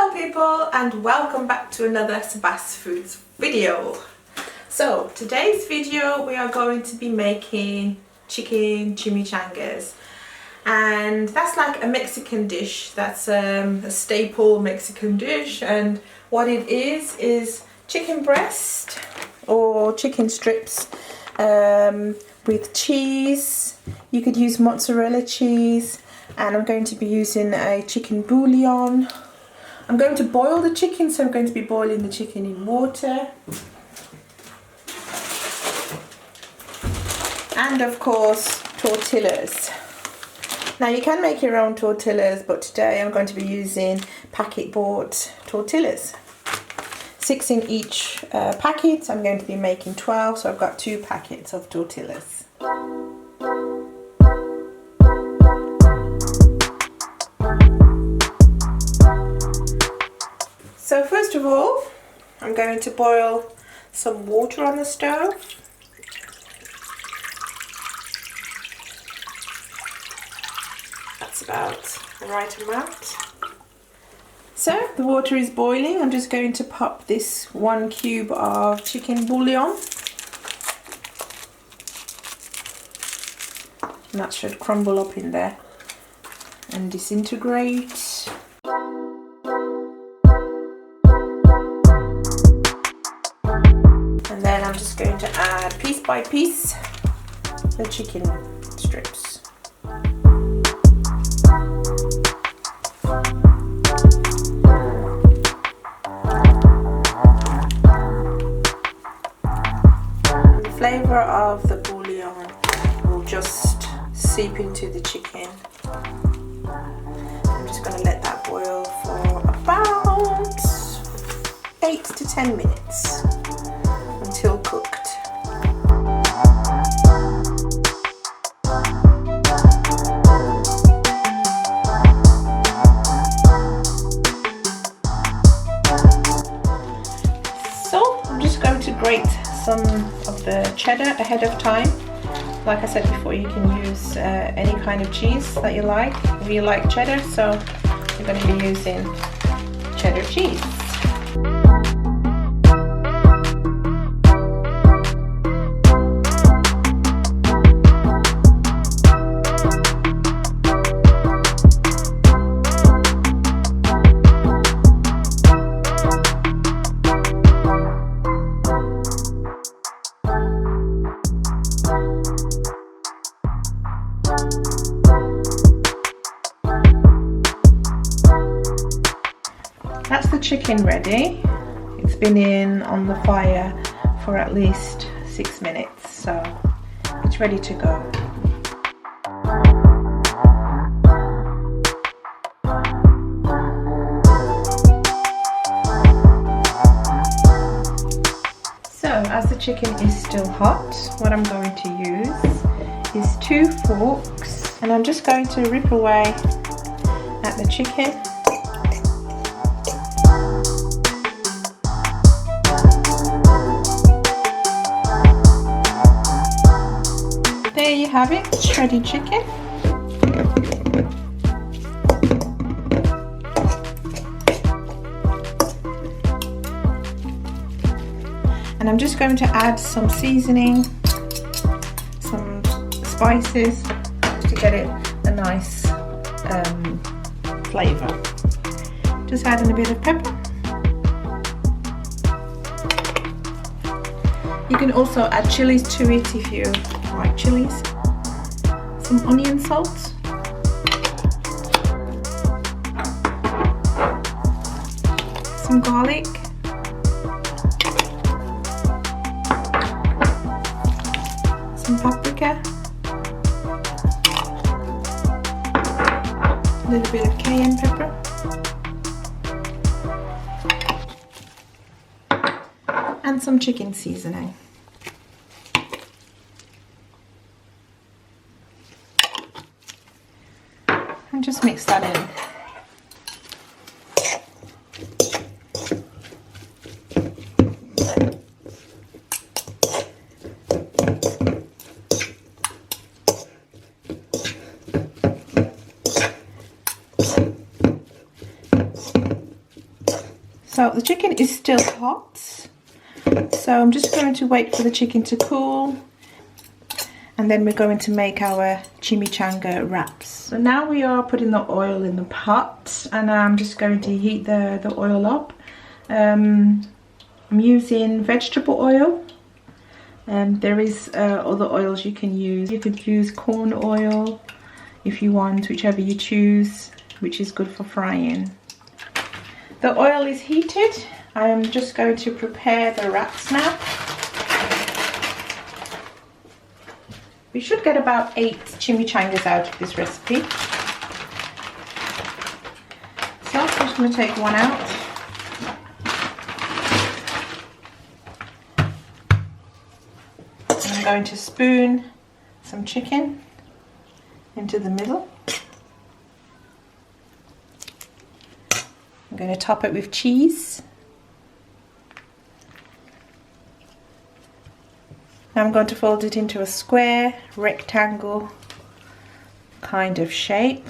Hello people, and welcome back to another Sabas Foods video. So today's video we are going to be making chicken chimichangas, and that's like a Mexican dish. That's a staple Mexican dish, and what it is chicken breast or chicken strips with cheese. You could use mozzarella cheese, and I'm going to be using a chicken bouillon. I'm going to boil the chicken, so I'm going to be boiling the chicken in water. And of course, tortillas. Now you can make your own tortillas, but today I'm going to be using packet bought tortillas. 6 in each packet. I'm going to be making 12, so I've got 2 packets of tortillas. So first of all, I'm going to boil some water on the stove. That's about the right amount. So the water is boiling. I'm just going to pop this 1 cube of chicken bouillon. And that should crumble up in there and disintegrate. And then I'm just going to add piece by piece the chicken strips. The flavour of the bouillon will just seep into the chicken. I'm just going to let that boil for about 8 to 10 minutes. Until cooked. So I'm just going to grate some of the cheddar ahead of time. Like I said before, you can use any kind of cheese that you like. We like cheddar, so we're going to be using cheddar cheese. That's the chicken ready. It's been in on the fire for at least 6 minutes, so it's ready to go. So as the chicken is still hot, what I'm going to use is 2 forks, and I'm just going to rip away at the chicken. There you have it, shredded chicken. And I'm just going to add some seasoning, some spices to get it a nice flavour. Just adding a bit of pepper. You can also add chilies to it if you like chilies. Some onion salt. Some garlic. Some paprika. A little bit of cayenne pepper. And some chicken seasoning. And just mix that in. So the chicken is still hot, so I'm just going to wait for the chicken to cool, and then we're going to make our chimichanga wraps. So now we are putting the oil in the pot, and I'm just going to heat the oil up. I'm using vegetable oil. There is other oils you can use. You could use corn oil if you want, whichever you choose, which is good for frying. The oil is heated. I'm just going to prepare the wraps now. We should get about 8 chimichangas out of this recipe. So I'm just going to take one out. I'm going to spoon some chicken into the middle. I'm going to top it with cheese. Now I'm going to fold it into a square, rectangle kind of shape.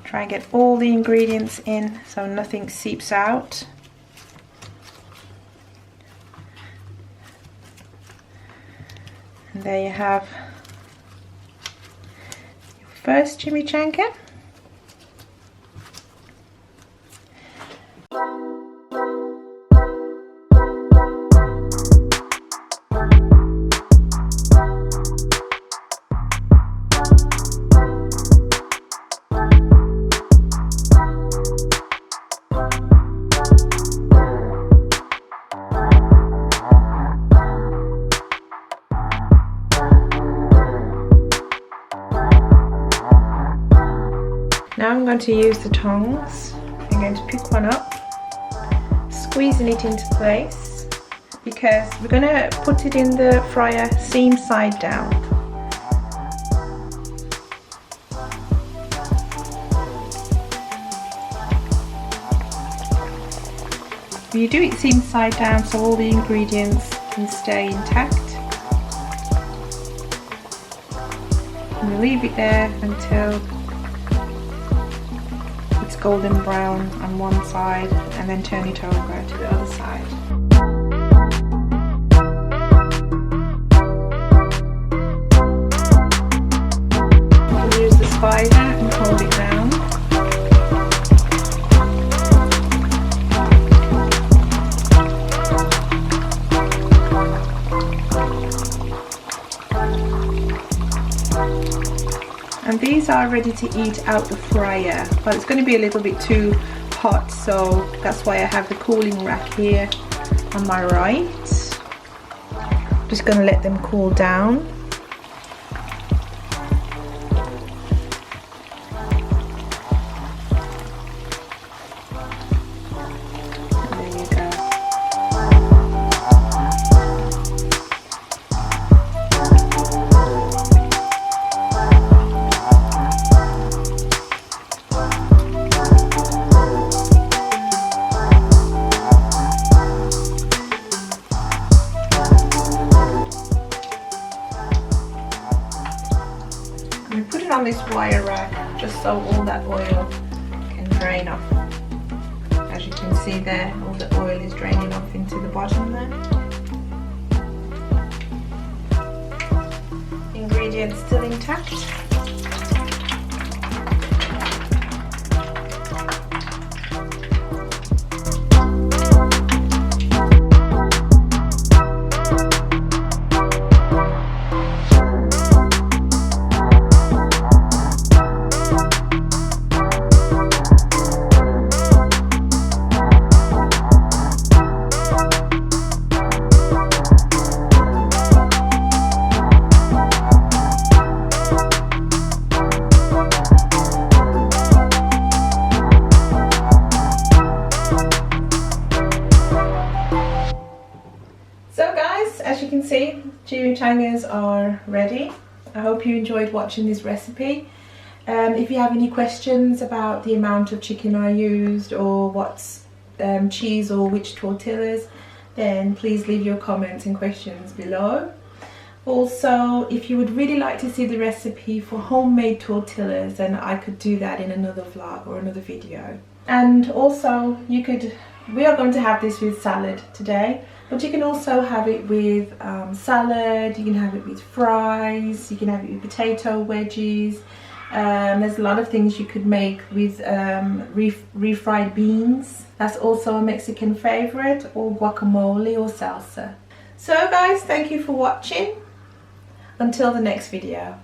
Try and get all the ingredients in so nothing seeps out. And there you have your first chimichanga. Now I'm going to use the tongs. I'm going to pick one up, squeezing it into place, because we're going to put it in the fryer seam side down. You do it seam side down so all the ingredients can stay intact. And we leave it there until it's golden brown on one side, and then turn it over to the other side. You can use the spider and hold it down. And these are ready to eat out the fryer, but it's going to be a little bit too hot, so that's why I have the cooling rack here on my right. Just going to let them cool down. Put it on this wire rack just so all that oil can drain off. As you can see there, all the oil is draining off into the bottom there. Ingredients still intact. As you can see, chimichangas are ready. I hope you enjoyed watching this recipe. If you have any questions about the amount of chicken I used, or what's cheese or which tortillas, then please leave your comments and questions below. Also, if you would really like to see the recipe for homemade tortillas, then I could do that in another vlog or another video. And also we are going to have this with salad today, but you can also have it with salad, you can have it with fries, you can have it with potato wedges. There's a lot of things you could make with refried beans. That's also a Mexican favorite, or guacamole or salsa. So guys, thank you for watching. Until the next video.